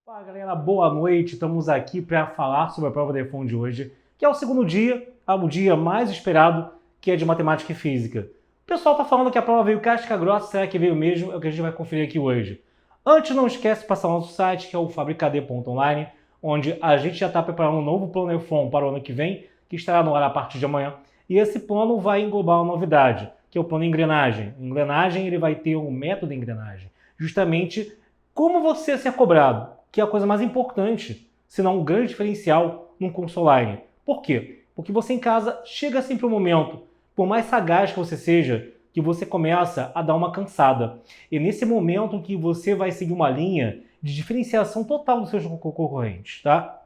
Fala galera, boa noite. Estamos aqui para falar sobre a prova da EFON de hoje, que é o segundo dia, o dia mais esperado, que é de matemática e física. O pessoal está falando que a prova veio casca grossa, será que veio mesmo? É o que a gente vai conferir aqui hoje. Antes, não esquece de passar o nosso site, que é o fabricad.online, onde a gente já está preparando um novo plano EFON para o ano que vem, que estará no ar a partir de amanhã. E esse plano vai englobar uma novidade, que é o plano engrenagem. Engrenagem, ele vai ter um método de engrenagem, justamente como você ser cobrado, que é a coisa mais importante, se não um grande diferencial num curso online. Por quê? Porque você em casa chega sempre um momento, por mais sagaz que você seja, que você começa a dar uma cansada. E nesse momento que você vai seguir uma linha de diferenciação total dos seus concorrentes, tá?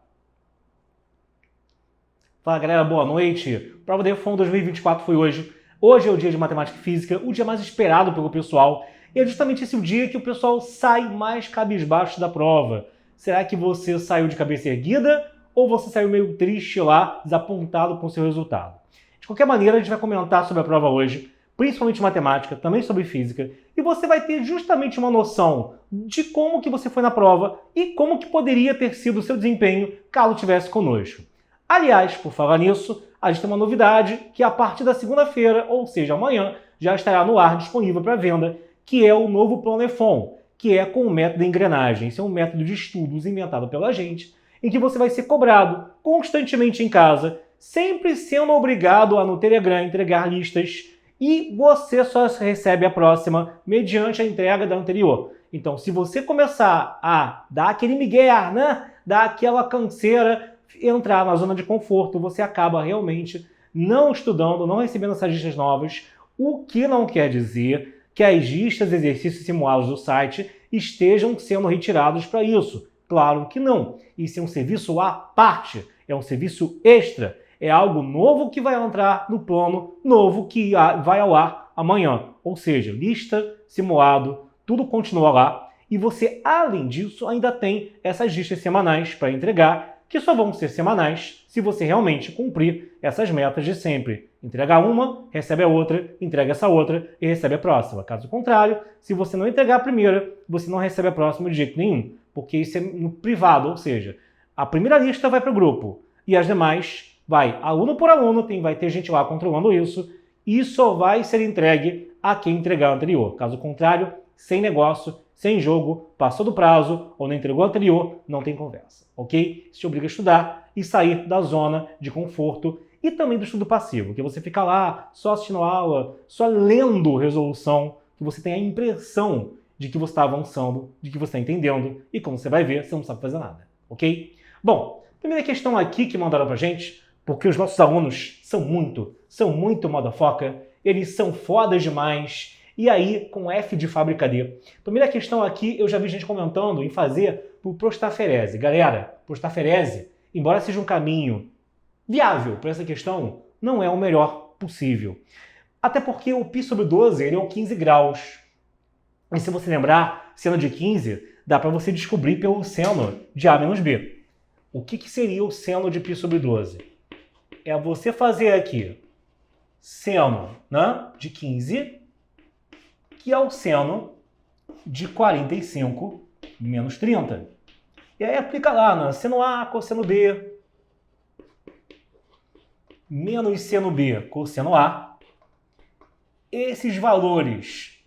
Fala galera, boa noite. Prova da EFON 2024 foi hoje. Hoje é o dia de matemática e física, o dia mais esperado pelo pessoal. E é justamente esse o dia que o pessoal sai mais cabisbaixo da prova. Será que você saiu de cabeça erguida ou você saiu meio triste lá, desapontado com o seu resultado? De qualquer maneira, a gente vai comentar sobre a prova hoje, principalmente matemática, também sobre física, e você vai ter justamente uma noção de como que você foi na prova e como que poderia ter sido o seu desempenho caso estivesse conosco. Aliás, por falar nisso, a gente tem uma novidade que a partir da segunda-feira, ou seja, amanhã, já estará no ar disponível para venda, que é o novo plano EFON, que é com o método de engrenagem. Esse é um método de estudos inventado pela gente, em que você vai ser cobrado constantemente em casa, sempre sendo obrigado a no Telegram entregar listas, e você só recebe a próxima mediante a entrega da anterior. Então, se você começar a dar aquele migué, né? Dar aquela canseira, entrar na zona de conforto, você acaba realmente não estudando, não recebendo essas listas novas, o que não quer dizer que as listas de exercícios simulados do site estejam sendo retirados para isso. Claro que não. Isso é um serviço à parte, é um serviço extra, é algo novo que vai entrar no plano novo que vai ao ar amanhã. Ou seja, lista, simulado, tudo continua lá. E você, além disso, ainda tem essas listas semanais para entregar, que só vão ser semanais se você realmente cumprir essas metas de sempre. Entregar uma, recebe a outra, entrega essa outra e recebe a próxima. Caso contrário, se você não entregar a primeira, você não recebe a próxima de jeito nenhum, porque isso é no privado, ou seja, a primeira lista vai para o grupo e as demais vai aluno por aluno, vai ter gente lá controlando isso e só vai ser entregue a quem entregar a anterior. Caso contrário, sem negócio, sem jogo, passou do prazo ou não entregou a anterior, não tem conversa, ok? Isso te obriga a estudar e sair da zona de conforto e também do estudo passivo, que você fica lá só assistindo a aula, só lendo resolução, que você tem a impressão de que você está avançando, de que você está entendendo, e como você vai ver, você não sabe fazer nada, ok? Bom, primeira questão aqui que mandaram pra gente, porque os nossos alunos são muito motherfucker, eles são fodas demais, e aí, com F de fábrica D. Primeira questão aqui, eu já vi gente comentando em fazer por prostaferese. Galera, prostaferese, embora seja um caminho viável para essa questão, não é o melhor possível. Até porque o π sobre 12 ele é um 15 graus. E se você lembrar, seno de 15 dá para você descobrir pelo seno de A menos B. O que seria o seno de π sobre 12? É você fazer aqui seno, né, de 15, que é o seno de 45 menos 30. E aí aplica lá, né? Seno A, cosseno B, menos seno B, cosseno A. Esses valores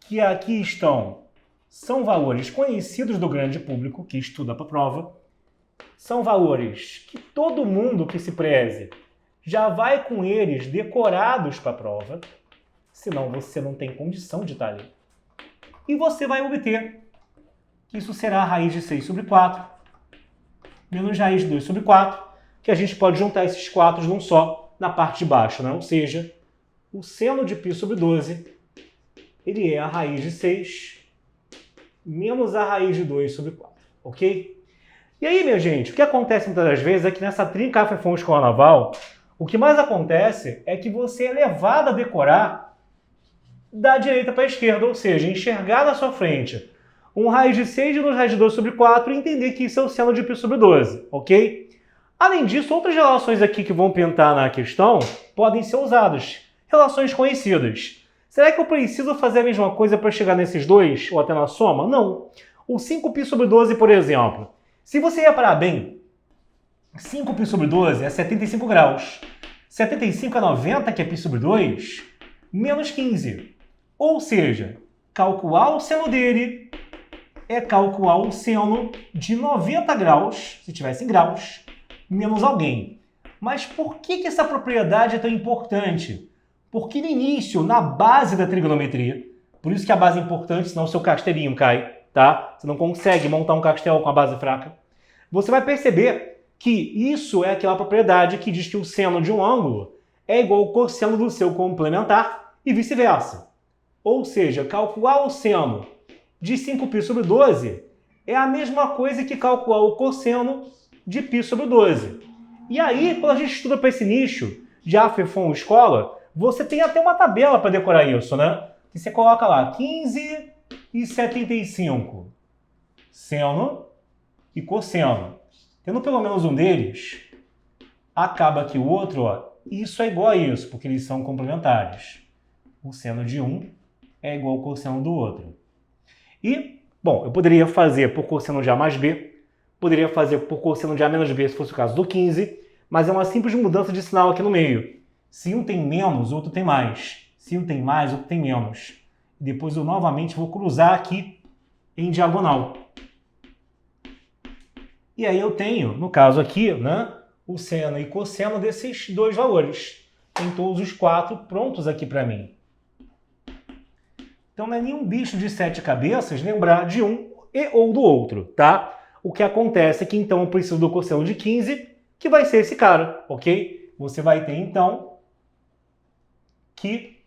que aqui estão são valores conhecidos do grande público que estuda para a prova. São valores que todo mundo que se preze já vai com eles decorados para a prova, senão você não tem condição de estar ali. E você vai obter que isso será a raiz de 6 sobre 4 menos raiz de 2 sobre 4, que a gente pode juntar esses 4 num só na parte de baixo, né? Ou seja, o seno de π sobre 12 ele é a raiz de 6 menos a raiz de 2 sobre 4, ok? E aí, minha gente, o que acontece muitas das vezes é que nessa trinca EFON Escola Naval, o que mais acontece é que você é levado a decorar da direita para a esquerda, ou seja, enxergar na sua frente um raiz de 6 menos raiz de 2 sobre 4 e entender que isso é o seno de π sobre 12, ok? Além disso, outras relações aqui que vão pintar na questão podem ser usadas. Relações conhecidas. Será que eu preciso fazer a mesma coisa para chegar nesses dois ou até na soma? Não. O 5π sobre 12, por exemplo, Se você reparar bem, 5π sobre 12 é 75 graus. 75 é 90, que é π sobre 2, menos 15. Ou seja, calcular o seno dele é calcular o seno de 90 graus, se tivesse em graus, menos alguém. Mas por que essa propriedade é tão importante? Porque no início, na base da trigonometria, por isso que a base é importante, senão o seu castelinho cai, tá? Você não consegue montar um castelo com a base fraca. Você vai perceber que isso é aquela propriedade que diz que o seno de um ângulo é igual ao cosseno do seu complementar e vice-versa. Ou seja, calcular o seno de 5π sobre 12 é a mesma coisa que calcular o cosseno de π sobre 12. E aí, quando a gente estuda para esse nicho de AFEFOM escola, você tem até uma tabela para decorar isso, né? E você coloca lá 15 e 75, seno e cosseno. Tendo pelo menos um deles, acaba que o outro, ó, isso é igual a isso, porque eles são complementares. O seno de um é igual ao cosseno do outro. E, bom, eu poderia fazer por cosseno de A mais B, poderia fazer por cosseno de A menos B, se fosse o caso do 15, mas é uma simples mudança de sinal aqui no meio. Se um tem menos, o outro tem mais. Se um tem mais, o outro tem menos. Depois eu novamente vou cruzar aqui em diagonal. E aí eu tenho, no caso aqui, né, o seno e cosseno desses dois valores. Tem todos os quatro prontos aqui para mim. Então não é nenhum bicho de 7 cabeças lembrar de um e ou do outro, tá? O que acontece é que então eu preciso do cosseno de 15, que vai ser esse cara, ok? Você vai ter então que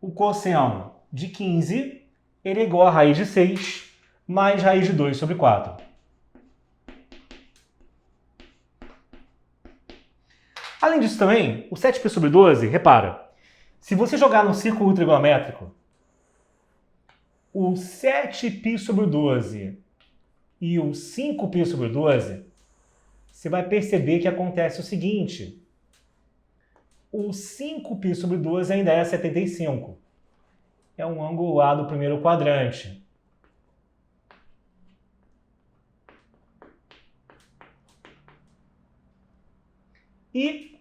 o cosseno de 15 ele é igual a raiz de 6 mais raiz de 2 sobre 4. Além disso também, o 7π sobre 12, repara, se você jogar no círculo trigonométrico, o 7π sobre 12 e o 5π sobre 12, você vai perceber que acontece o seguinte. O 5π sobre 12 ainda é 75. É um ângulo lá do primeiro quadrante. E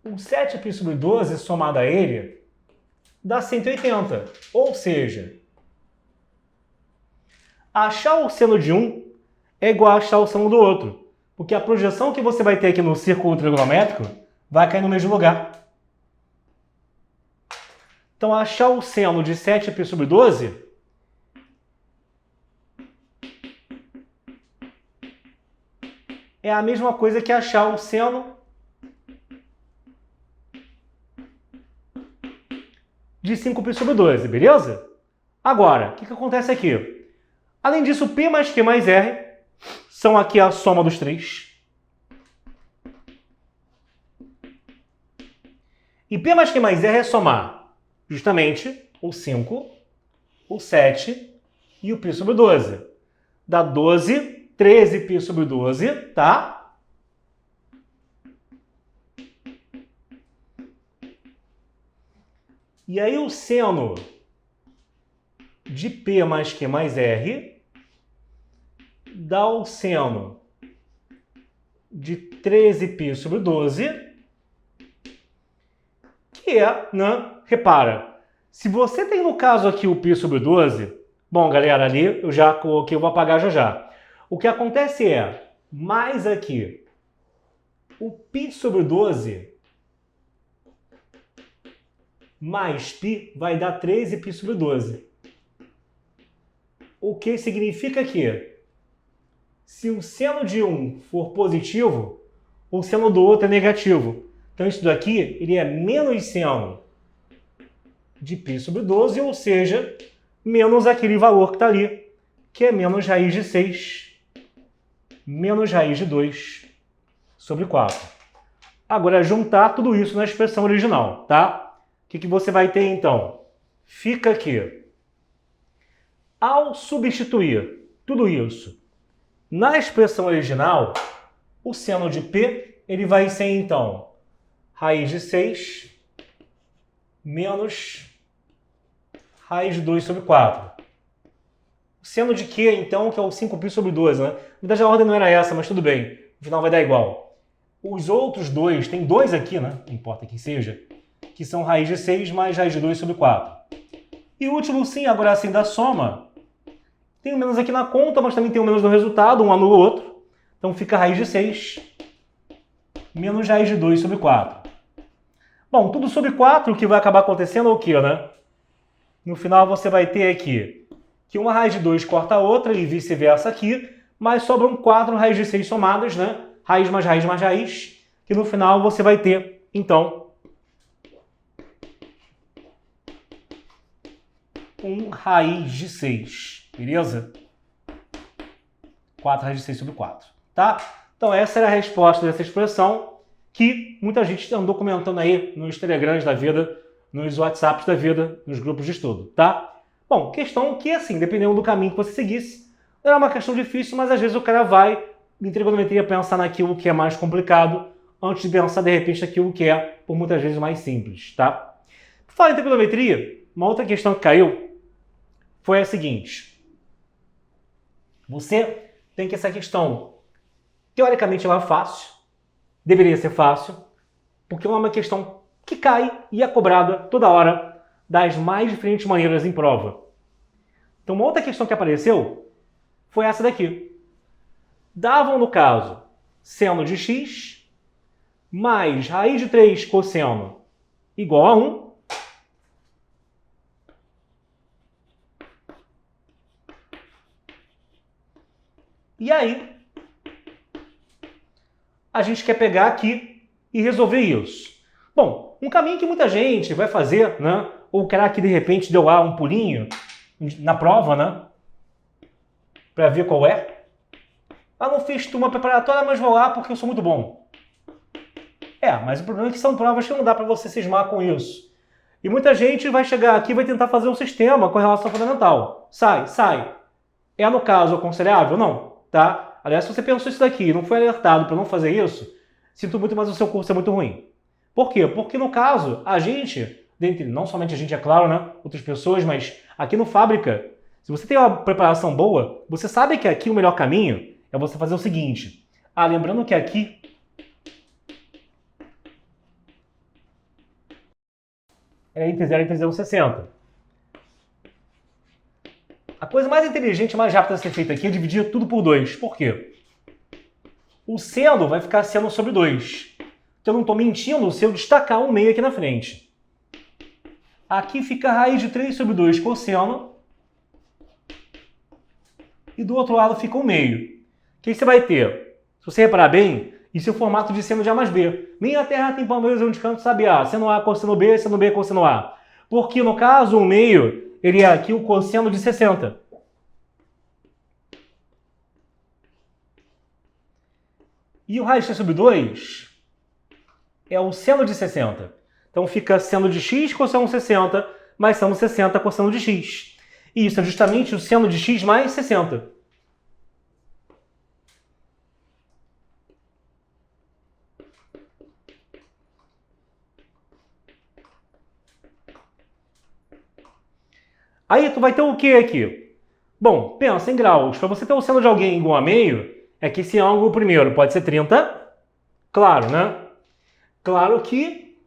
o 7π sobre 12 somado a ele dá 180. Ou seja, achar o seno de um é igual a achar o seno do outro. Porque a projeção que você vai ter aqui no círculo trigonométrico vai cair no mesmo lugar. Então, achar o seno de 7π sobre 12 é a mesma coisa que achar o seno de 5π sobre 12, beleza? Agora, o que acontece aqui? Além disso, P mais Q mais R são aqui a soma dos três. E P mais Q mais R é somar justamente o 5, o 7 e o π sobre 12. Dá 12, 13π sobre 12, tá? E aí o seno de P mais Q mais R dá o seno de 13π sobre 12, que é, né? Repara, se você tem no caso aqui o π sobre 12, bom, galera, ali eu já coloquei, eu vou apagar já já. O que acontece é, mais aqui, o π sobre 12 mais π vai dar 13π sobre 12. O que significa que, se o seno de um for positivo, o seno do outro é negativo. Então isso daqui ele é menos seno de π sobre 12, ou seja, menos aquele valor que está ali, que é menos raiz de 6, menos raiz de 2 sobre 4. Agora, juntar tudo isso na expressão original, tá? O que você vai ter, então? Fica aqui. Ao substituir tudo isso na expressão original, o seno de P ele vai ser, então, raiz de 6 menos raiz de 2 sobre 4. Seno de Q, então, que é o 5π sobre 12, né? Na verdade, a ordem não era essa, mas tudo bem. No final vai dar igual. Os outros dois, tem dois aqui, né? Não importa quem seja, que são raiz de 6 mais raiz de 2 sobre 4. E o último sim, agora sim, da soma. Tem um menos aqui na conta, mas também tem um menos no resultado, um anula o outro. Então fica raiz de 6 menos raiz de 2 sobre 4. Bom, tudo sobre 4, o que vai acabar acontecendo é o quê, né? No final você vai ter aqui que uma raiz de 2 corta a outra e vice-versa aqui, mas sobram 4 raiz de 6 somadas, né? Raiz mais raiz mais raiz, que no final você vai ter, então, um raiz de 6, beleza? 4 raiz de 6 sobre 4, tá? Então essa era a resposta dessa expressão que muita gente andou comentando aí nos Telegrams da vida, nos WhatsApps da vida, nos grupos de estudo, tá? Bom, questão que, assim, dependendo do caminho que você seguisse, não era uma questão difícil, mas às vezes o cara vai, em trigonometria, pensar naquilo que é mais complicado, antes de pensar, de repente, naquilo que é, por muitas vezes, mais simples, tá? Por falar em trigonometria, uma outra questão que caiu foi a seguinte. Você tem que essa questão, teoricamente, ela é fácil, deveria ser fácil, porque ela é uma questão que cai e é cobrada toda hora das mais diferentes maneiras em prova. Então, uma outra questão que apareceu foi essa daqui. Davam, no caso, seno de x mais raiz de 3 cosseno igual a 1. E aí, a gente quer pegar aqui e resolver isso. Bom, um caminho que muita gente vai fazer, né? Ou o cara que de repente deu lá um pulinho na prova, né? Para ver qual é. Ah, não fiz turma preparatória, mas vou lá porque eu sou muito bom. Mas o problema é que são provas que não dá para você cismar com isso. E muita gente vai chegar aqui e vai tentar fazer um sistema com relação fundamental. Sai. É, no caso, aconselhável? Não, tá? Aliás, se você pensou isso daqui e não foi alertado para não fazer isso, sinto muito, mas o seu curso é muito ruim. Por quê? Porque, no caso, a gente, não somente a gente, é claro, né? Outras pessoas, mas aqui no Fábrica, se você tem uma preparação boa, você sabe que aqui o melhor caminho é você fazer o seguinte. Lembrando que aqui é entre 0 e entre 0,60. A coisa mais inteligente e mais rápida a ser feita aqui é dividir tudo por 2. Por quê? O seno vai ficar seno sobre 2. Então eu não estou mentindo se eu destacar um meio aqui na frente. Aqui fica a raiz de 3 sobre 2 cosseno. E do outro lado fica um meio. O que você vai ter? Se você reparar bem, isso é o formato de seno de A mais B. Nem a Terra tem palmeiras onde canto sabe A. Seno A, cosseno B, cosseno A. Porque, no caso, o meio, ele é aqui o cosseno de 60. E o raiz de 3 sobre 2 é o seno de 60. Então fica seno de x cosseno 60, mais seno 60 cosseno de x. E isso é justamente o seno de x mais 60. Aí tu vai ter o que aqui? Bom, pensa em graus. Para você ter o seno de alguém igual a meio, é que esse ângulo primeiro pode ser 30. Claro, né? Claro que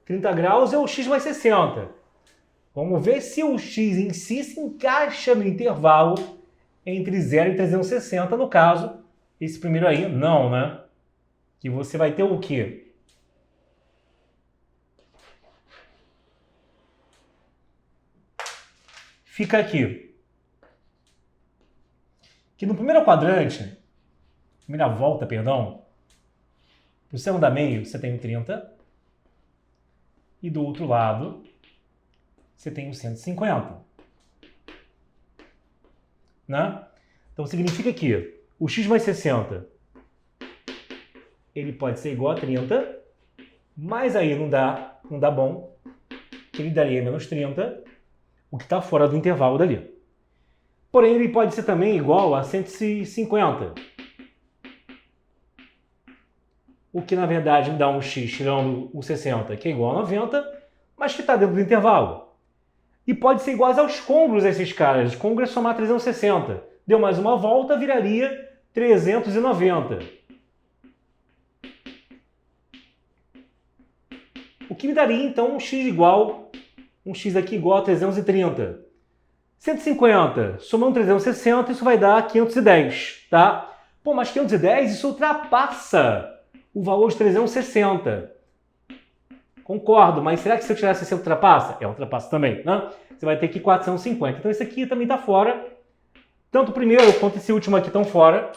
30 graus é o x mais 60. Vamos ver se o x em si se encaixa no intervalo entre 0 e 360. No caso, esse primeiro aí, não, né? Que você vai ter o quê? Fica aqui. Que no primeiro quadrante, primeira volta, perdão, o seno da meio você tem um 30. E do outro lado, você tem um 150. Né? Então significa que o x mais 60 ele pode ser igual a 30, mas aí não dá bom, que ele daria menos 30, o que está fora do intervalo dali. Porém, ele pode ser também igual a 150. O que, na verdade, dá um x tirando o 60, que é igual a 90, mas que está dentro do intervalo. e pode ser iguais aos côngruos esses caras. Os côngruos é somar 360. Deu mais uma volta, viraria 390. O que me daria, então, um x aqui igual a 330. 150, somando 360, isso vai dar 510, tá? Pô, mas 510, isso ultrapassa o valor de 360. Concordo, mas será que se eu tirar 60 ultrapassa? Ultrapassa também, né? Você vai ter aqui 450. Então esse aqui também está fora. Tanto o primeiro quanto esse último aqui estão fora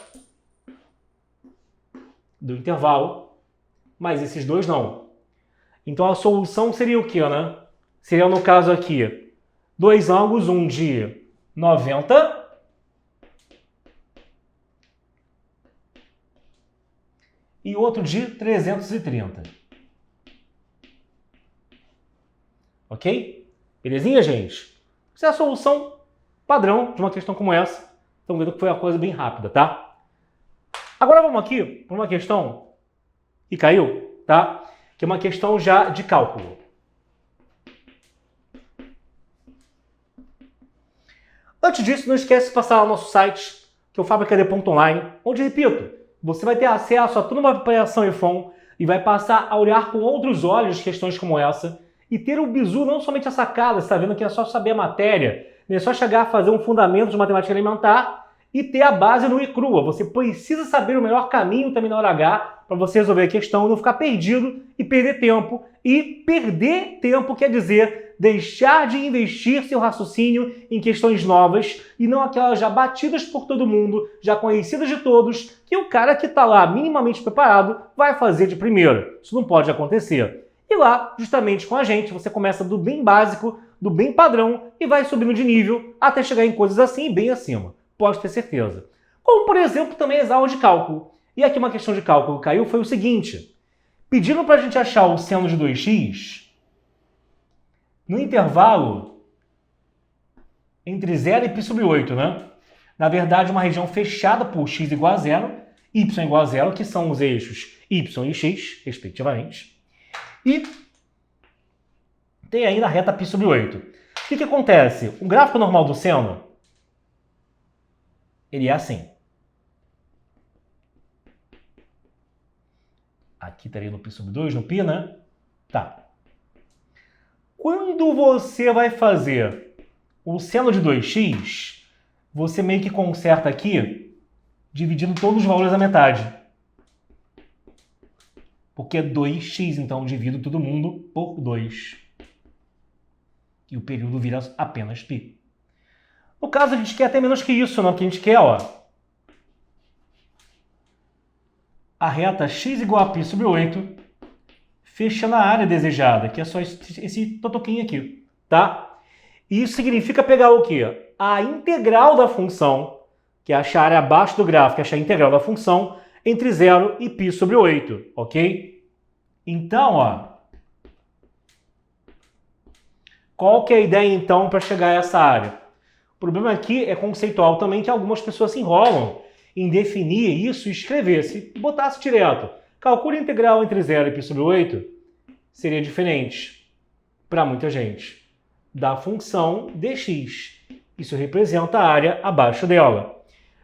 do intervalo, mas esses dois não. Então a solução seria o quê, né? Seria, no caso aqui, dois ângulos, um de 90 e outro de 330. Ok? Belezinha, gente? Essa é a solução padrão de uma questão como essa. Estão vendo que foi uma coisa bem rápida, tá? Agora vamos aqui para uma questão que caiu, tá? Que é uma questão já de cálculo. Antes disso, não esquece de passar lá no nosso site, que é o fabricad.online, onde, repito, você vai ter acesso a toda uma preparação IFOM e vai passar a olhar com outros olhos questões como essa e ter o bizu, não somente a sacada, você está vendo que é só saber a matéria, não é só chegar a fazer um fundamento de matemática elementar e ter a base no e crua. Você precisa saber o melhor caminho também na hora H para você resolver a questão e não ficar perdido e perder tempo. E perder tempo quer dizer deixar de investir seu raciocínio em questões novas e não aquelas já batidas por todo mundo, já conhecidas de todos, que o cara que está lá minimamente preparado vai fazer de primeira. Isso não pode acontecer. E lá, justamente com a gente, você começa do bem básico, do bem padrão e vai subindo de nível até chegar em coisas assim e bem acima. Pode ter certeza. Como, por exemplo, também as aulas de cálculo. E aqui uma questão de cálculo que caiu foi o seguinte. Pedindo para a gente achar o seno de 2x no intervalo entre 0 e π sobre 8, né? Na verdade, uma região fechada por x igual a 0, y igual a 0, que são os eixos y e x, respectivamente. E tem ainda a reta π sobre 8. O que acontece? O gráfico normal do seno, ele é assim. Aqui estaria no π sobre 2, no π, né? Tá. Quando você vai fazer o seno de 2x, você meio que conserta aqui, dividindo todos os valores à metade. Porque é 2x, então divido todo mundo por 2. E o período vira apenas π. No caso, a gente quer até menos que isso, não? Porque a gente quer, ó, a reta x igual a π sobre 8, fechando a área desejada, que é só esse totoquinho aqui, tá? Isso significa pegar o quê? A integral da função, que é achar a área abaixo do gráfico, que é achar a integral da função, entre 0 e π sobre 8, ok? Então, ó, qual que é a ideia, então, para chegar a essa área? O problema aqui é conceitual também, que algumas pessoas se enrolam em definir isso e escrever. Se botasse direto, calcule a integral entre 0 e π sobre 8, seria diferente, para muita gente, da função dx. Isso representa a área abaixo dela.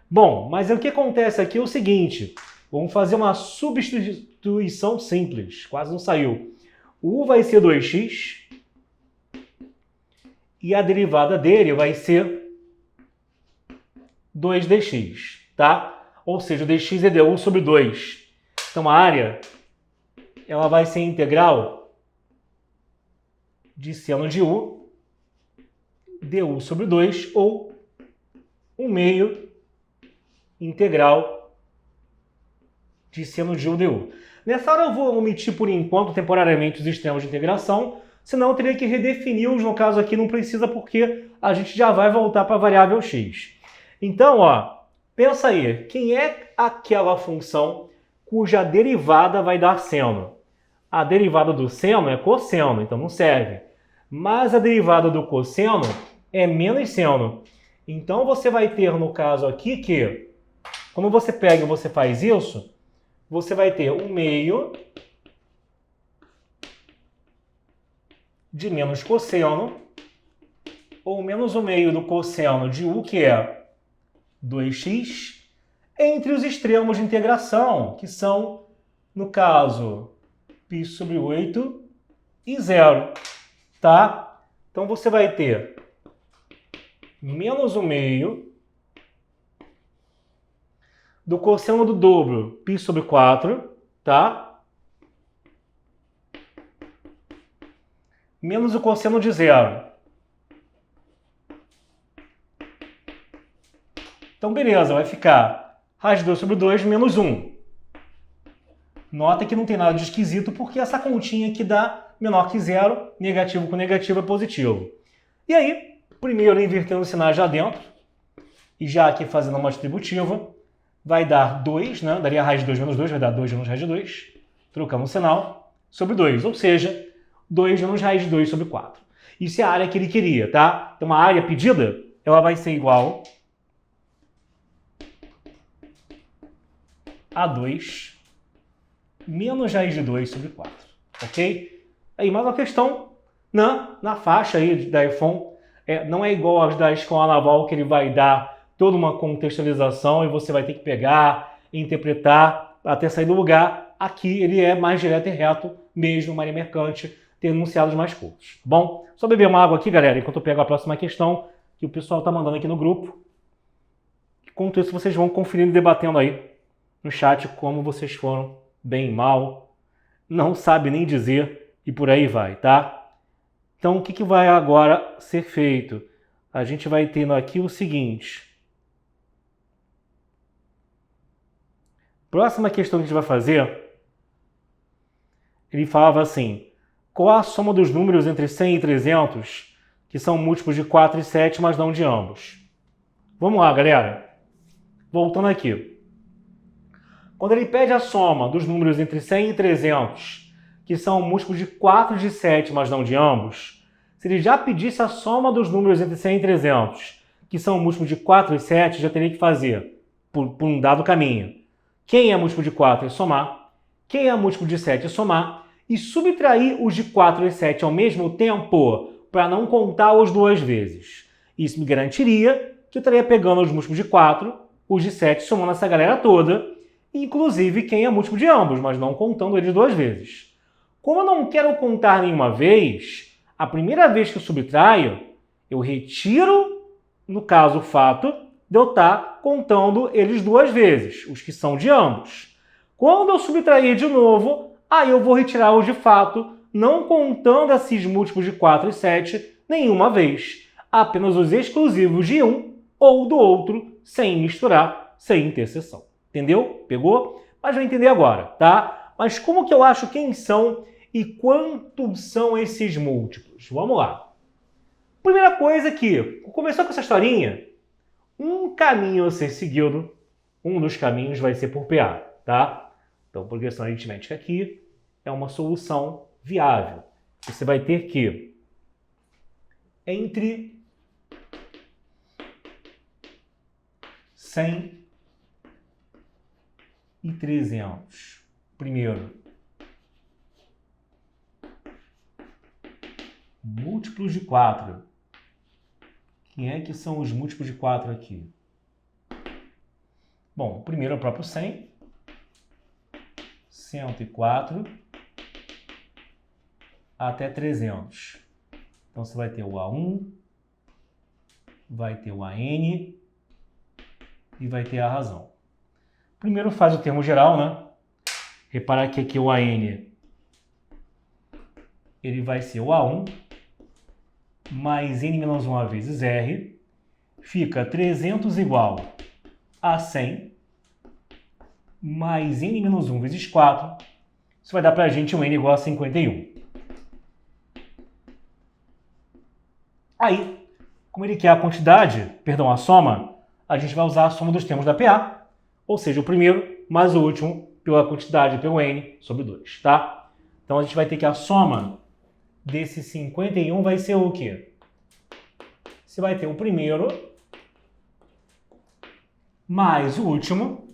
Bom, mas o que acontece aqui é o seguinte, vamos fazer uma substituição simples, quase não saiu. O u vai ser 2x e a derivada dele vai ser 2dx, tá? Ou seja, o dx é du sobre 2. Então a área, ela vai ser integral de seno de u, du sobre 2, ou 1/2 integral de seno de u du. Nessa hora eu vou omitir por enquanto, temporariamente, os extremos de integração, senão eu teria que redefinir-os, no caso aqui não precisa, porque a gente já vai voltar para a variável x. Então, ó, pensa aí, quem é aquela função cuja derivada vai dar seno? A derivada do seno é cosseno, então não serve. Mas a derivada do cosseno é menos seno. Então você vai ter, no caso aqui, que quando você pega e você faz isso, você vai ter 1/2 de menos cosseno ou menos o meio do cosseno de u, que é 2x, entre os extremos de integração, que são, no caso, π sobre 8 e 0, tá? Então, você vai ter menos o meio do cosseno do dobro, π sobre 4, tá? Menos o cosseno de 0. Então, beleza, vai ficar raiz de 2 sobre 2 menos 1. Nota que não tem nada de esquisito, porque essa continha aqui dá menor que 0, negativo com negativo é positivo. E aí, primeiro invertendo os sinais já dentro, e já aqui fazendo uma distributiva, vai dar 2, né? Daria raiz de 2 menos 2, vai dar 2 menos raiz de 2. Trocamos o sinal, sobre 2, ou seja, 2 menos raiz de 2 sobre 4. Isso é a área que ele queria, tá? Então, a área pedida, ela vai ser igual a 2 menos raiz de 2 sobre 4, ok? Aí, mais uma questão na faixa aí da EFON, não é igual às da Escola Naval, que ele vai dar toda uma contextualização e você vai ter que pegar, interpretar até sair do lugar. Aqui ele é mais direto e reto, mesmo Marinha Mercante, tem enunciados mais curtos, tá bom? Só beber uma água aqui, galera, enquanto eu pego a próxima questão que o pessoal tá mandando aqui no grupo. Enquanto isso, vocês vão conferindo e debatendo aí no chat como vocês foram, bem, mal, não sabe nem dizer e por aí vai, tá? Então, o que vai agora ser feito? A gente vai tendo aqui o seguinte. Próxima questão que a gente vai fazer, ele falava assim, qual a soma dos números entre 100 e 300, que são múltiplos de 4 e 7, mas não de ambos? Vamos lá, galera. Voltando aqui. Quando ele pede a soma dos números entre 100 e 300, que são múltiplos de 4 e de 7, mas não de ambos, se ele já pedisse a soma dos números entre 100 e 300, que são múltiplos de 4 e 7, já teria que fazer por um dado caminho. Quem é múltiplo de 4 é somar, quem é múltiplo de 7 é somar, e subtrair os de 4 e 7 ao mesmo tempo, para não contá-los duas vezes. Isso me garantiria que eu estaria pegando os múltiplos de 4, os de 7, somando essa galera toda, inclusive quem é múltiplo de ambos, mas não contando eles duas vezes. Como eu não quero contar nenhuma vez, a primeira vez que eu subtraio, eu retiro, no caso, o fato de eu estar contando eles duas vezes, os que são de ambos. Quando eu subtrair de novo, aí eu vou retirar os de fato, não contando esses múltiplos de 4 e 7 nenhuma vez. Apenas os exclusivos de um ou do outro, sem misturar, sem interseção. Entendeu? Pegou? Mas vai entender agora, tá? Mas como que eu acho quem são e quantos são esses múltiplos? Vamos lá. Primeira coisa que, começou com essa historinha, um caminho a ser seguido, um dos caminhos vai ser por PA, tá? Então, progressão aritmética aqui é uma solução viável. Você vai ter que, entre 100 e 300, primeiro, múltiplos de 4. Quem é que são os múltiplos de 4 aqui? Bom, primeiro é o próprio 100, 104, até 300. Então, você vai ter o A1, vai ter o AN e vai ter a razão. Primeiro faz o termo geral, né? Repara que aqui o AN, ele vai ser o A1 mais N menos 1 vezes R, fica 300 igual a 100 mais N menos 1 vezes 4, isso vai dar pra gente um N igual a 51. Aí, como ele quer a quantidade, perdão, a soma, a gente vai usar a soma dos termos da PA, ou seja, o primeiro mais o último pela quantidade pelo N sobre 2, tá? Então a gente vai ter que a soma desse 51 vai ser o quê? Você vai ter o primeiro mais o último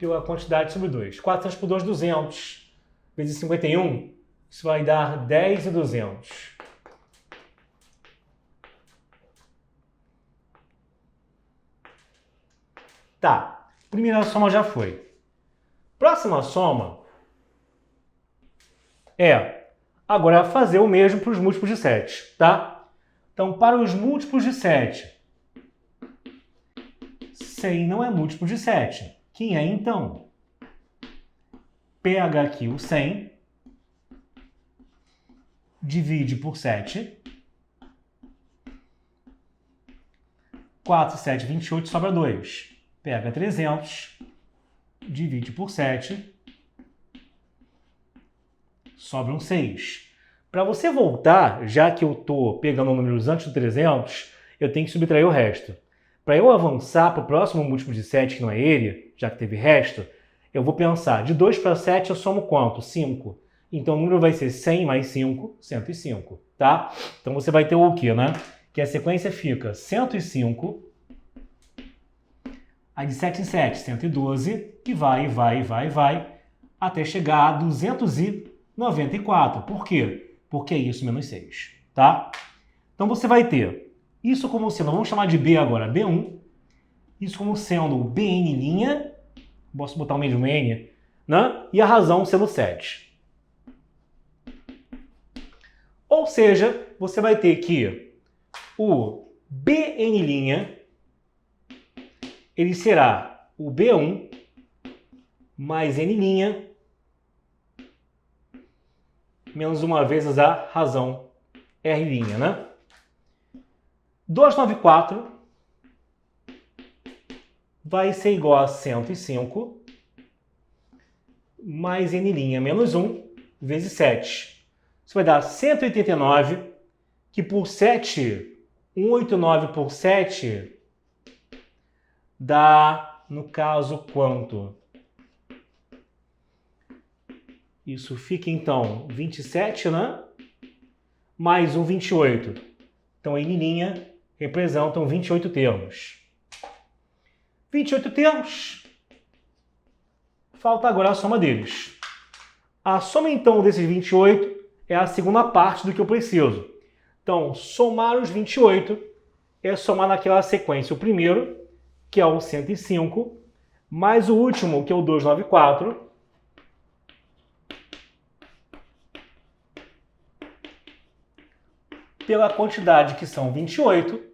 pela quantidade sobre 2. 400 por 2, 200. Vezes 51, isso vai dar 10.200. Tá, primeira soma já foi. Próxima soma é agora fazer o mesmo para os múltiplos de 7, tá? Então, para os múltiplos de 7, 100 não é múltiplo de 7. Quem é, então? Pega aqui o 100, divide por 7. 4, 7, 28, sobra 2. Pega 300, divide por 7, sobra um 6. Para você voltar, já que eu estou pegando números antes do 300, eu tenho que subtrair o resto. Para eu avançar para o próximo múltiplo de 7, que não é ele, já que teve resto, eu vou pensar, de 2 para 7 eu somo quanto? 5. Então o número vai ser 100 mais 5, 105, tá? Então você vai ter o quê, né? Que a sequência fica 105, aí de 7 em 7, 112, e vai, até chegar a 294. Por quê? Porque é isso menos 6, tá? Então você vai ter isso como sendo, vamos chamar de B agora, B1, isso como sendo Bn', posso botar o mesmo N, né? E a razão sendo 7. Ou seja, você vai ter que o Bn', ele será o B1 mais N', menos uma vez a razão R', né? 294 vai ser igual a 105 mais N' menos 1 vezes 7. Isso vai dar 189, que por 7, 189 por 7, dá, no caso, quanto? Isso fica, então, 27, né? Mais um 28. Então, N' representam 28 termos. 28 termos. Falta agora a soma deles. A soma, então, desses 28 é a segunda parte do que eu preciso. Então, somar os 28 é somar naquela sequência o primeiro, que é o 105, mais o último, que é o 294, pela quantidade que são 28,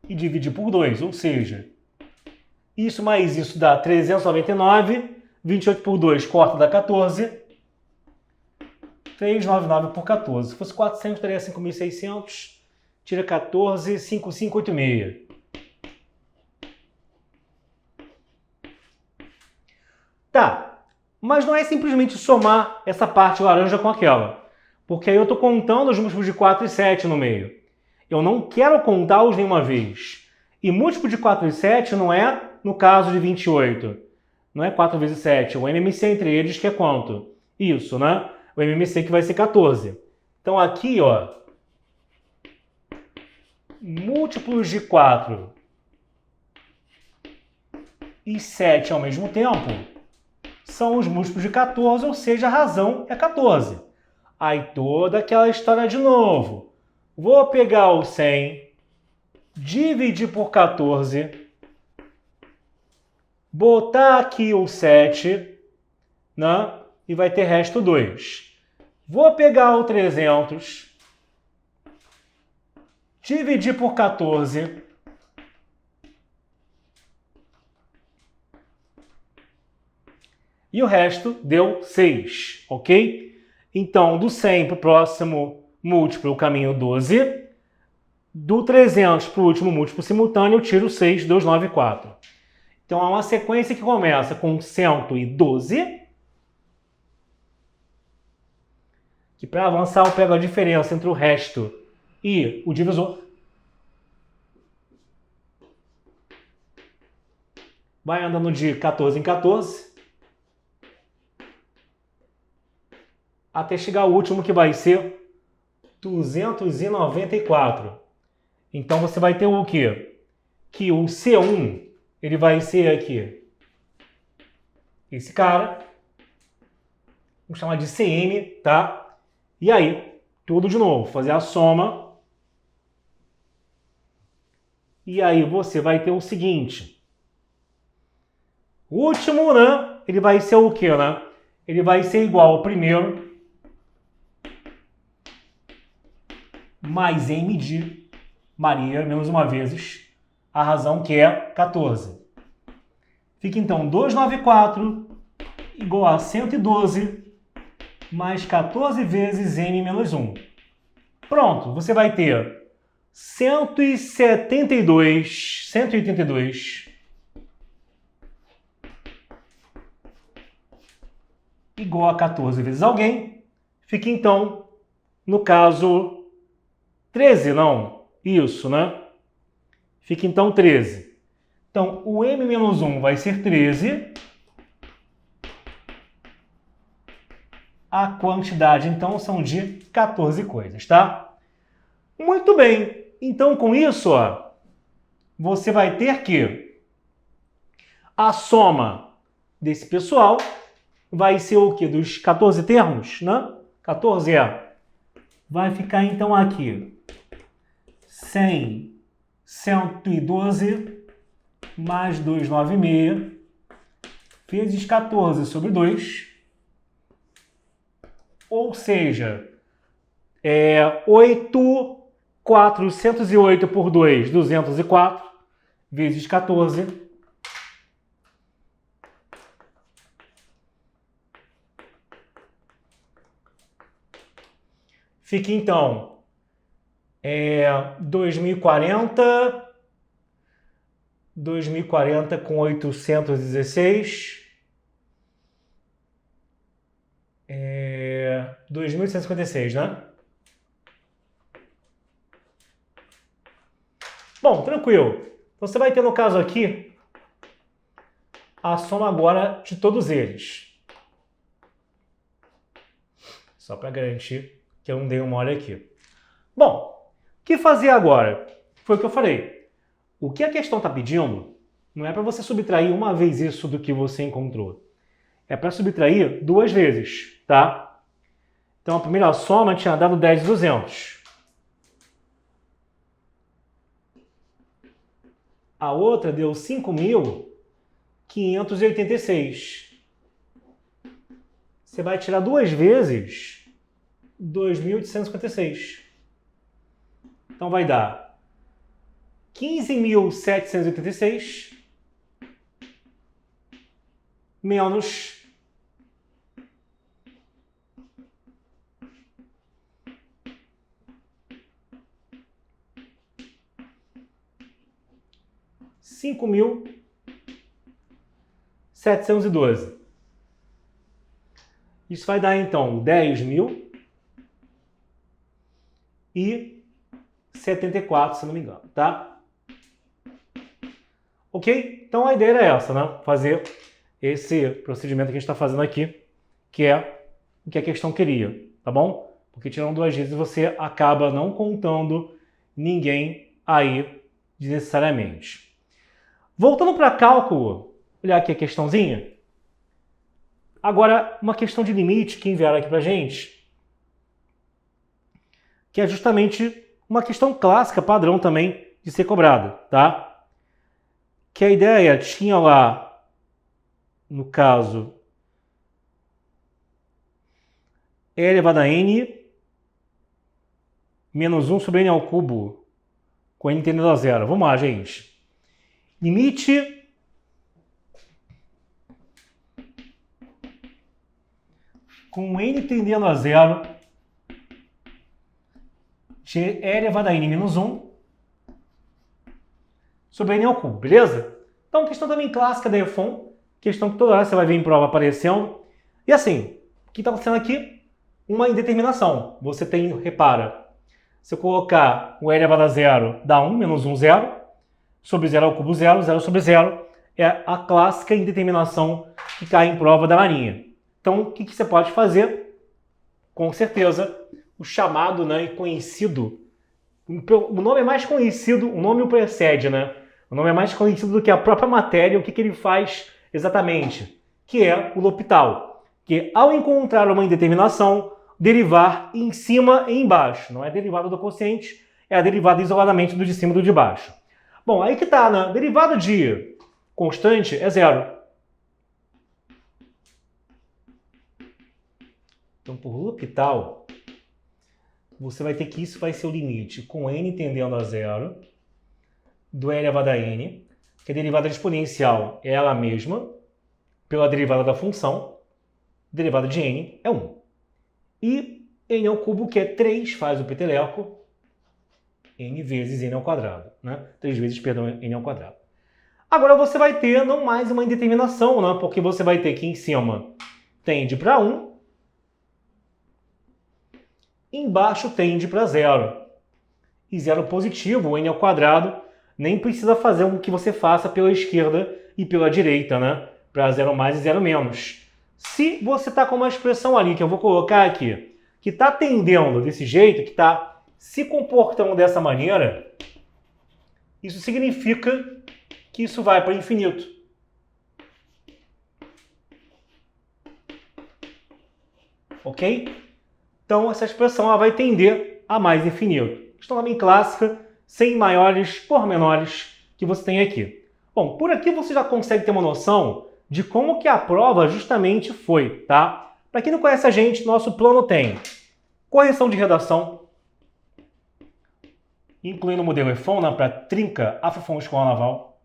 e dividir por 2, ou seja, isso mais isso dá 399, 28 por 2 corta dá 14, 399 por 14. Se fosse 400, daria 5.600, tira 14, 5586. Tá, mas não é simplesmente somar essa parte laranja com aquela, porque aí eu estou contando os múltiplos de 4 e 7 no meio. Eu não quero contá-los nenhuma vez. E múltiplo de 4 e 7 não é, no caso de 28, não é 4 vezes 7, é o MMC entre eles que é quanto? Isso, né? O MMC que vai ser 14. Então aqui, ó, múltiplos de 4 e 7 ao mesmo tempo são os múltiplos de 14, ou seja, a razão é 14. Aí toda aquela história de novo. Vou pegar o 100, dividir por 14, botar aqui o 7, né? E vai ter resto 2. Vou pegar o 300, dividir por 14, e o resto deu 6, ok? Então, do 100 para o próximo múltiplo, o caminho 12. Do 300 para o último múltiplo simultâneo, eu tiro 6, 294. Então, é uma sequência que começa com 112. Que para avançar, eu pego a diferença entre o resto e o divisor. Vai andando de 14 em 14. Até chegar ao último, que vai ser 294. Então, você vai ter o quê? Que o C1, ele vai ser aqui esse cara. Vamos chamar de CM, tá? E aí, tudo de novo, fazer a soma. E aí você vai ter o seguinte. O último, né? Ele vai ser o quê, né? Ele vai ser igual ao primeiro mais M de Maria, menos uma vezes, a razão que é 14. Fica então 294 igual a 112 mais 14 vezes M menos 1. Pronto, você vai ter 182 igual a 14 vezes alguém. Fica então, no caso, 13, não? Isso, né? Fica então 13. Então, o M menos 1 vai ser 13. A quantidade, então, são de 14 coisas, tá? Muito bem. Então, com isso, ó, você vai ter que a soma desse pessoal vai ser o quê? Dos 14 termos, né? 14 vai ficar, então, aqui 100, 112 mais 296 vezes 14 sobre 2. Ou seja, 408 por 2, 204, vezes 14. Fica então 2040 com 816. 2.156, né? Bom, tranquilo. Você vai ter, no caso aqui, a soma agora de todos eles. Só para garantir que eu não dei uma olha aqui. Bom, o que fazer agora? Foi o que eu falei. O que a questão está pedindo não é para você subtrair uma vez isso do que você encontrou. É para subtrair duas vezes, tá? Então, a primeira soma tinha dado 10.200. A outra deu 5.586. Você vai tirar duas vezes 2.856. Então, vai dar 15.786 menos 5.712. Isso vai dar, então, 10.074, se não me engano, tá? Ok? Então, a ideia era essa, né? Fazer esse procedimento que a gente está fazendo aqui, que é o que a questão queria, tá bom? Porque tirando duas vezes você acaba não contando ninguém aí desnecessariamente. Voltando para cálculo, olhar aqui a questãozinha. Agora, uma questão de limite que enviaram aqui para a gente, que é justamente uma questão clássica, padrão também, de ser cobrada, tá? Que a ideia tinha lá, no caso, e elevado a n menos 1 sobre n ao cubo, com n tendendo a zero. Vamos lá, gente. Limite com n tendendo a zero de e elevado a n menos 1 sobre n ao cubo, beleza? Então, questão também clássica da EFON, questão que toda hora você vai ver em prova aparecendo. E assim, o que está acontecendo aqui? Uma indeterminação. Você tem, repara, se eu colocar o e elevado a zero, dá 1, menos 1, 0. Sobre 0 ao cubo, 0. 0 sobre 0 é a clássica indeterminação que cai em prova da Marinha. Então, o que você pode fazer? Com certeza, o chamado, né, conhecido, o nome é mais conhecido, o nome o precede, né? O nome é mais conhecido do que a própria matéria, o que ele faz exatamente? que é o L'Hopital, que ao encontrar uma indeterminação, derivar em cima e embaixo. Não é derivada do quociente, é a derivada isoladamente do de cima e do de baixo. Bom, aí que tá, né? Derivada de constante é zero. Então, por L'Hopital, você vai ter que isso vai ser o limite com n tendendo a zero do e elevado a n, que a derivada exponencial é ela mesma, pela derivada da função, derivada de n é 1. E n ao cubo, que é 3, faz o peteleco, n vezes n ao quadrado. Né? 3 vezes, perdão, n ao quadrado. Agora você vai ter não mais uma indeterminação, né? Porque você vai ter que em cima tende para 1, embaixo tende para 0. E 0 positivo, o n ao quadrado, nem precisa fazer o que você faça pela esquerda e pela direita, né? Para 0 mais e 0 menos. Se você está com uma expressão ali, que eu vou colocar aqui, que está tendendo desse jeito, que está se comportando dessa maneira, isso significa que isso vai para infinito. Ok? Então, essa expressão ela vai tender a mais infinito. Questão bem clássica, sem maiores pormenores que você tem aqui. Bom, por aqui você já consegue ter uma noção de como que a prova justamente foi, tá? Para quem não conhece a gente, nosso plano tem correção de redação, incluindo o modelo EFON, né, para trinca, AFFON Escola Naval.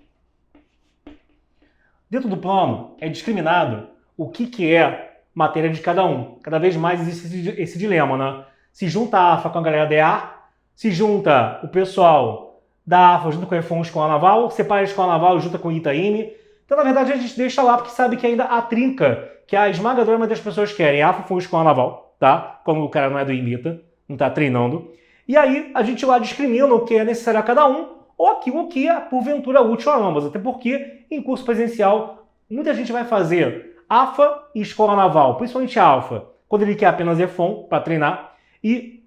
Dentro do plano é discriminado o que é matéria de cada um. Cada vez mais existe esse dilema, né? Se junta a AFA com a galera da EA, se junta o pessoal da AFA junto com a EFON Escola Naval, separa a Escola Naval e junta com o Itaime. Então, na verdade, a gente deixa lá porque sabe que ainda há trinca, que a esmagadora maioria das pessoas querem. A AFA foi Escola Naval, tá? Quando o cara não é do IMITA, não está treinando. E aí, a gente lá discrimina o que é necessário a cada um, ou aquilo que é, porventura, útil a ambas. Até porque, em curso presencial, muita gente vai fazer AFA e Escola Naval, principalmente a AFA, quando ele quer apenas EFON para treinar. E,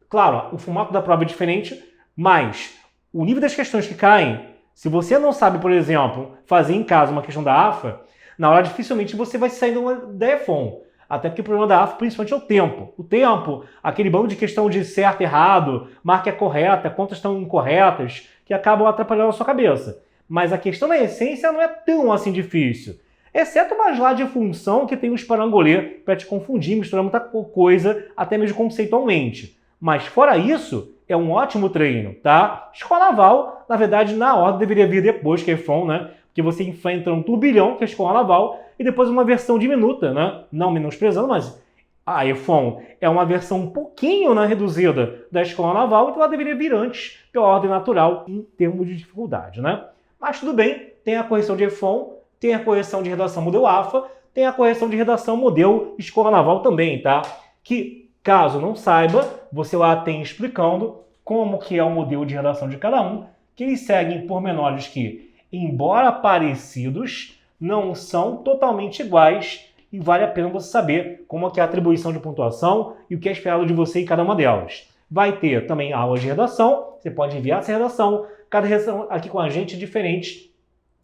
claro, o formato da prova é diferente, mas o nível das questões que caem, se você não sabe, por exemplo, fazer em casa uma questão da AFA, na hora dificilmente você vai sair da EFON. Até porque o problema da AFA, principalmente, é o tempo. O tempo, aquele bando de questão de certo, errado, marca é correta, quantas estão incorretas, que acabam atrapalhando a sua cabeça. Mas a questão da essência não é tão assim difícil. Exceto umas lá de função que tem os parangolê para te confundir, misturar muita coisa, até mesmo conceitualmente. Mas fora isso, é um ótimo treino, tá? Escola Naval, na verdade, na ordem deveria vir depois que é EFON, né? Porque você enfrenta um turbilhão, que é a Escola Naval, e depois uma versão diminuta, né? Não menosprezando, mas a EFON é uma versão um pouquinho, né, reduzida da Escola Naval, então ela deveria vir antes, pela ordem natural, em termos de dificuldade, né? Mas tudo bem, tem a correção de EFON, tem a correção de redação modelo AFA, tem a correção de redação modelo Escola Naval também, tá? Que, caso não saiba, você lá tem explicando como que é o modelo de redação de cada um, que eles seguem pormenores que, embora parecidos, não são totalmente iguais e vale a pena você saber como que é a atribuição de pontuação e o que é esperado de você em cada uma delas. Vai ter também aulas de redação, você pode enviar essa redação, cada redação aqui com a gente é diferente.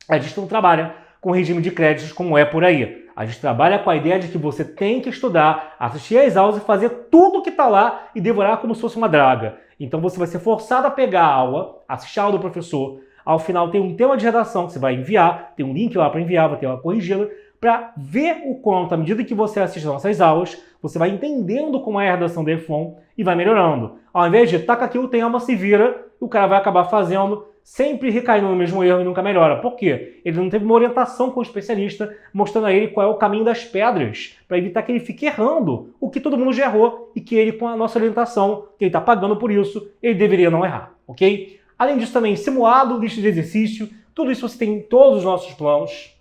A gente não trabalha com regime de créditos como é por aí. A gente trabalha com a ideia de que você tem que estudar, assistir às aulas e fazer tudo que está lá e devorar como se fosse uma draga. Então você vai ser forçado a pegar a aula, assistir a aula do professor. Ao final tem um tema de redação que você vai enviar, tem um link lá para enviar, vai ter uma corrigida, para ver o quanto, à medida que você assiste às nossas aulas, você vai entendendo como é a redação do EFON e vai melhorando. Ao invés de taca aqui o tema, se vira, o cara vai acabar fazendo, sempre recaindo no mesmo erro e nunca melhora. Por quê? Ele não teve uma orientação com o especialista mostrando a ele qual é o caminho das pedras, para evitar que ele fique errando o que todo mundo já errou e que ele, com a nossa orientação, que ele está pagando por isso, ele deveria não errar, ok? Além disso também, simulado, lista de exercício, tudo isso você tem em todos os nossos planos.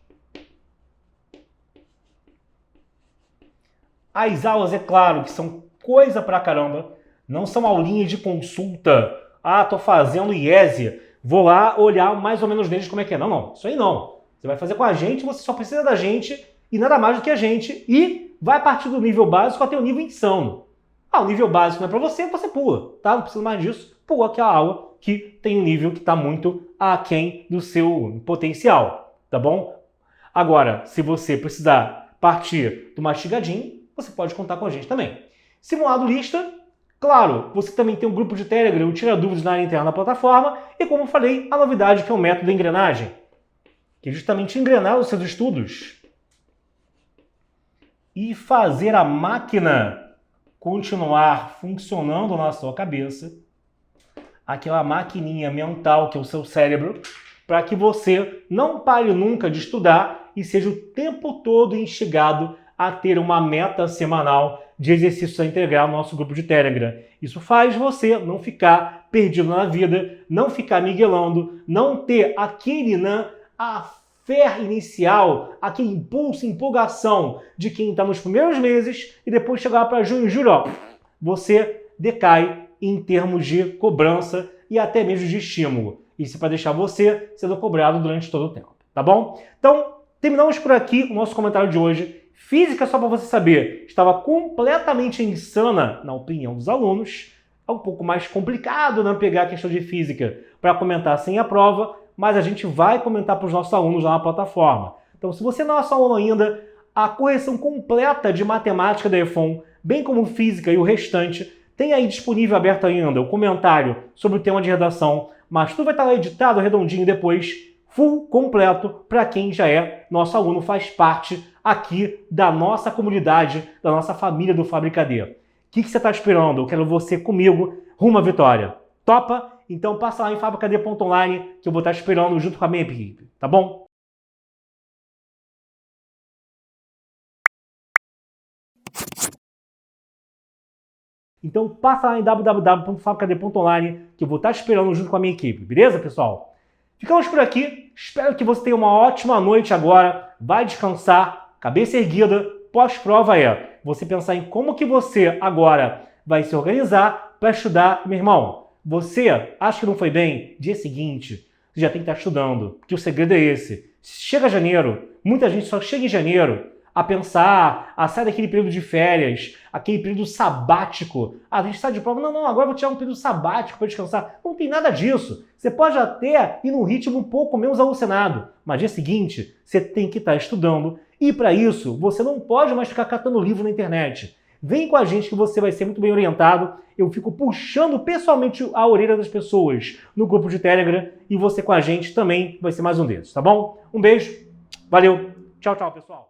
As aulas, é claro, que são coisa pra caramba, não são aulinhas de consulta. Ah, tô fazendo IESE, vou lá olhar mais ou menos neles como é que é. Não, não, isso aí não. Você vai fazer com a gente, você só precisa da gente e nada mais do que a gente. E vai partir do nível básico até o nível insano. Ah, o nível básico não é pra você, você pula, tá? Não precisa mais disso. Pula aquela aula que tem um nível que está muito aquém do seu potencial, tá bom? Agora, se você precisar partir do mastigadinho, você pode contar com a gente também. Simulado lista, claro, você também tem um grupo de Telegram, o Tira Dúvidas na área interna da plataforma, e como eu falei, a novidade que é o método de engrenagem, que é justamente engrenar os seus estudos e fazer a máquina continuar funcionando na sua cabeça, aquela maquininha mental que é o seu cérebro, para que você não pare nunca de estudar e seja o tempo todo instigado a ter uma meta semanal de exercícios a integrar no nosso grupo de Telegram. Isso faz você não ficar perdido na vida, não ficar miguelando, não ter a fé inicial, aquele impulso, empolgação de quem está nos primeiros meses e depois chegar para junho e julho, você decai em termos de cobrança e até mesmo de estímulo. Isso é para deixar você sendo cobrado durante todo o tempo, tá bom? Então, terminamos por aqui o nosso comentário de hoje. Física, só para você saber, estava completamente insana, na opinião dos alunos. É um pouco mais complicado não pegar a questão de física para comentar sem a prova, mas a gente vai comentar para os nossos alunos lá na plataforma. Então, se você não é nosso aluno ainda, a correção completa de matemática da EFON, bem como física e o restante, tem aí disponível aberto ainda o comentário sobre o tema de redação, mas tudo vai estar lá editado, redondinho depois, full, completo, para quem já é nosso aluno, faz parte aqui da nossa comunidade, da nossa família do Fabricadê. O que você está esperando? Eu quero você comigo rumo à vitória. Topa? Então passa lá em fabricadê.online que eu vou estar esperando junto com a minha equipe, tá bom? Então passa lá em www.fabricadê.online que eu vou estar esperando junto com a minha equipe, beleza, pessoal? Ficamos por aqui, espero que você tenha uma ótima noite agora, vai descansar, cabeça erguida, pós-prova é você pensar em como que você agora vai se organizar para estudar. Meu irmão, você acha que não foi bem? Dia seguinte, você já tem que estar estudando, porque o segredo é esse. Chega janeiro, muita gente só chega em janeiro a pensar, a sair daquele período de férias, aquele período sabático. A gente sai de prova, não, agora eu vou tirar um período sabático para descansar. Não tem nada disso. Você pode até ir num ritmo um pouco menos alucinado, mas dia seguinte você tem que estar estudando e para isso você não pode mais ficar catando livro na internet. Vem com a gente que você vai ser muito bem orientado. Eu fico puxando pessoalmente a orelha das pessoas no grupo de Telegram e você com a gente também vai ser mais um desses, tá bom? Um beijo, valeu, tchau, pessoal.